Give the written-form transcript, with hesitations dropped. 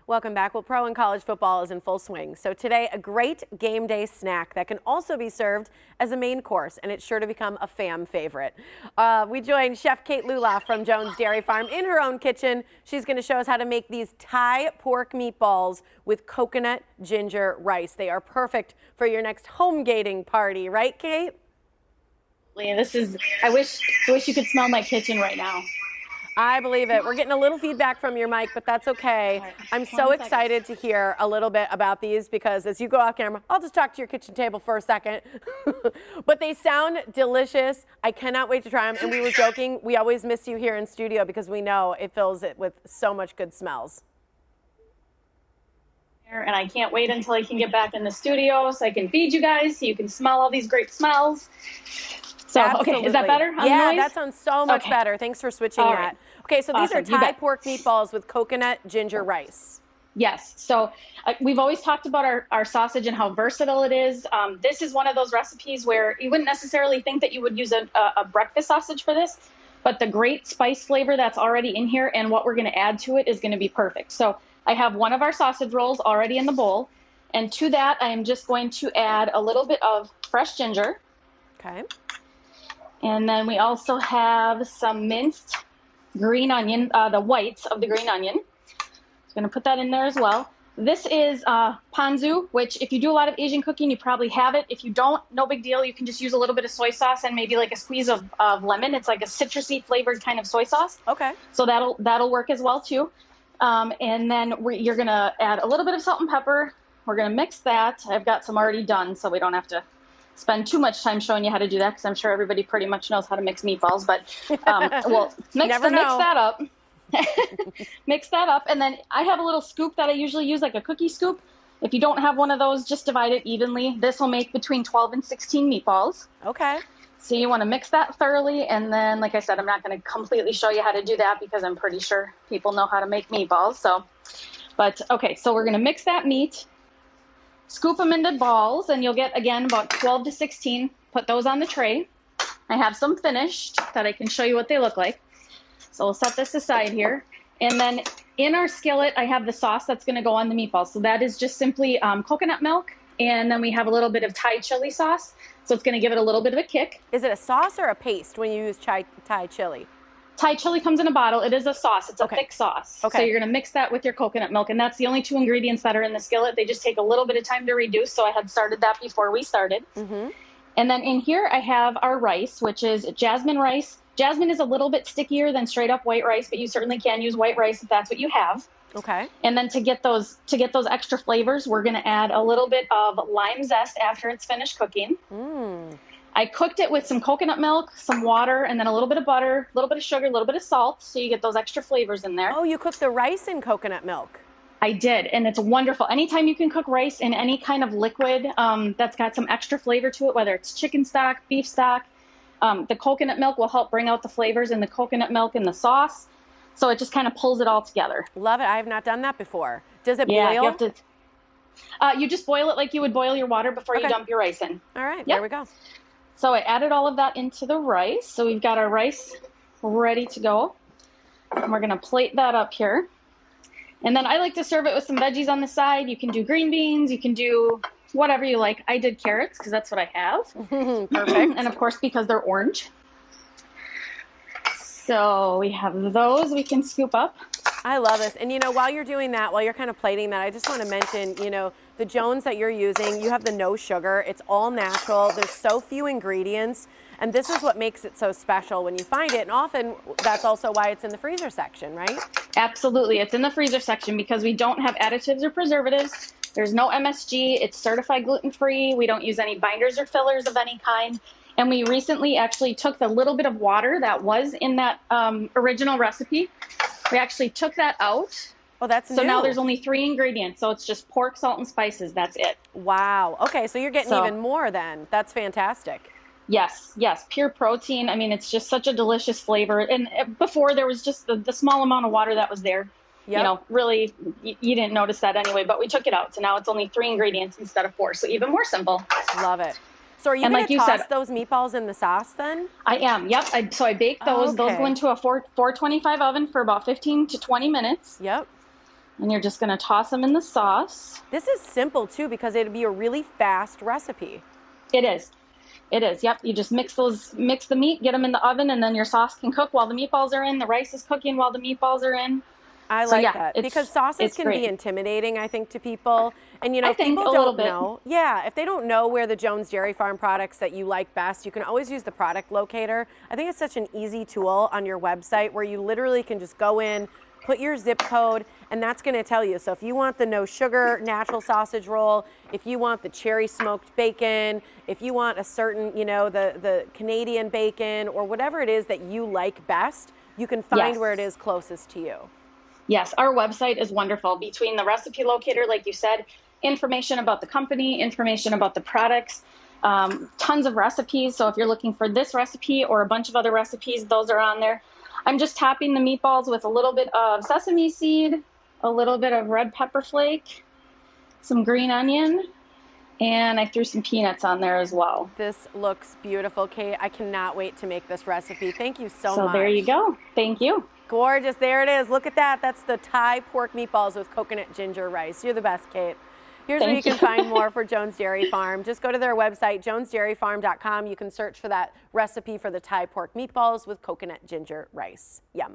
Welcome back. Well, pro and college football is in full swing. So today, a great game day snack that can also be served as a main course, and it's sure to become a fam favorite. We joined Chef Kate Lulav from Jones Dairy Farm in her own kitchen. She's going to show us how to make these Thai pork meatballs with coconut ginger rice. They are perfect for your next homegating party, right, Kate? I wish you could smell my kitchen right now. I believe it. We're getting a little feedback from your mic, but that's okay. Right, I'm so excited to hear a little bit about these because as you go off camera, I'll just talk to your kitchen table for a second. But they sound delicious. I cannot wait to try them. And we were joking, we always miss you here in studio because we know it fills it with so much good smells. And I can't wait until I can get back in the studio so I can feed you guys, so you can smell all these great smells. So, Absolutely. Okay, is that better? Yeah, that sounds so much better. Thanks for switching All that. right. Okay, so these Awesome. are Thai pork meatballs with coconut ginger rice. Yes. So we've always talked about our sausage and how versatile it is. This is one of those recipes where you wouldn't necessarily think that you would use a breakfast sausage for this, but the great spice flavor that's already in here and what we're going to add to it is going to be perfect. So I have one of our sausage rolls already in the bowl, and to that I am just going to add a little bit of fresh ginger. Okay. And then we also have some minced green onion, the whites of the green onion. I'm going to put that in there as well. This is ponzu, which if you do a lot of Asian cooking, you probably have it. If you don't, no big deal. You can just use a little bit of soy sauce and maybe like a squeeze of lemon. It's like a citrusy flavored kind of soy sauce. Okay. So that'll work as well too. And then you're going to add a little bit of salt and pepper. We're going to mix that. I've got some already done, so we don't have to spend too much time showing you how to do that because I'm sure everybody pretty much knows how to mix meatballs. But mix that up. Mix that up, and then I have a little scoop that I usually use, like a cookie scoop. If you don't have one of those, just divide it evenly. This will make between 12 and 16 meatballs. Okay. So you want to mix that thoroughly, and then, like I said, I'm not going to completely show you how to do that because I'm pretty sure people know how to make meatballs. So we're going to mix that meat, scoop them into balls, and you'll get, again, about 12 to 16. Put those on the tray. I have some finished that I can show you what they look like. So we'll set this aside here. And then in our skillet, I have the sauce that's going to go on the meatballs. So that is just simply coconut milk. And then we have a little bit of Thai chili sauce. So it's going to give it a little bit of a kick. Is it a sauce or a paste when you use Thai chili? Thai chili comes in a bottle. It is a sauce. It's a thick sauce. Okay. So you're going to mix that with your coconut milk. And that's the only two ingredients that are in the skillet. They just take a little bit of time to reduce. So I had started that before we started. Mm-hmm. And then in here, I have our rice, which is jasmine rice. Jasmine is a little bit stickier than straight up white rice, but you certainly can use white rice if that's what you have. Okay. And then to get those extra flavors, we're going to add a little bit of lime zest after it's finished cooking. I cooked it with some coconut milk, some water, and then a little bit of butter, a little bit of sugar, a little bit of salt, so you get those extra flavors in there. Oh, you cooked the rice in coconut milk. I did, and it's wonderful. Anytime you can cook rice in any kind of liquid that's got some extra flavor to it, whether it's chicken stock, beef stock, the coconut milk will help bring out the flavors in the coconut milk and the sauce. So it just kind of pulls it all together. Love it. I have not done that before. Does it boil? You have to. You just boil it like you would boil your water before you dump your rice in. All right, there we go. So I added all of that into the rice. So we've got our rice ready to go. And we're going to plate that up here. And then I like to serve it with some veggies on the side. You can do green beans. You can do whatever you like. I did carrots because that's what I have. Perfect. And of course, because they're orange. So we have those we can scoop up. I love this. And, while you're doing that, while you're kind of plating that, I just want to mention, the Jones that you're using, you have the no sugar. It's all natural. There's so few ingredients. And this is what makes it so special when you find it. And often that's also why it's in the freezer section, right? Absolutely. It's in the freezer section because we don't have additives or preservatives. There's no MSG. It's certified gluten-free. We don't use any binders or fillers of any kind. And we recently actually took the little bit of water that was in that original recipe. We actually took that out. Oh, that's new. So now there's only 3 ingredients. So it's just pork, salt, and spices. That's it. Wow. Okay, so you're getting even more then. That's fantastic. Yes, pure protein. I mean, it's just such a delicious flavor. And before there was just the small amount of water that was there. Yep. Really, you didn't notice that anyway, but we took it out. So now it's only 3 ingredients instead of 4. So even more simple. Love it. So are you going to toss those meatballs in the sauce then? I am, yep. So I bake those. Okay. Those go into a 425 oven for about 15 to 20 minutes. Yep. And you're just gonna toss them in the sauce. This is simple too because it'd be a really fast recipe. It is. It is. Yep. You just mix the meat, get them in the oven, and then your sauce can cook while the meatballs are in. The rice is cooking while the meatballs are in. I So like yeah, that because sauces it's can be great. intimidating, I think, to people. And I if think people a little don't bit. know, yeah, if they don't know where the Jones Dairy Farm products that you like best, you can always use the product locator. I think it's such an easy tool on your website where you literally can just go in, put your zip code, and that's going to tell you. So if you want the no sugar natural sausage roll, if you want the cherry smoked bacon, if you want a certain, the Canadian bacon or whatever it is that you like best, you can find Yes. where it is closest to you. Yes, our website is wonderful. Between the recipe locator, like you said, information about the company, information about the products, tons of recipes. So if you're looking for this recipe or a bunch of other recipes, those are on there. I'm just topping the meatballs with a little bit of sesame seed, a little bit of red pepper flake, some green onion, and I threw some peanuts on there as well. This looks beautiful, Kate. I cannot wait to make this recipe. Thank you so So much. there you go. Thank you. Gorgeous. There it is. Look at that. That's the Thai pork meatballs with coconut ginger rice. You're the best, Kate. Here's where you can find more for Jones Dairy Farm. Just go to their website, jonesdairyfarm.com. You can search for that recipe for the Thai pork meatballs with coconut ginger rice. Yum.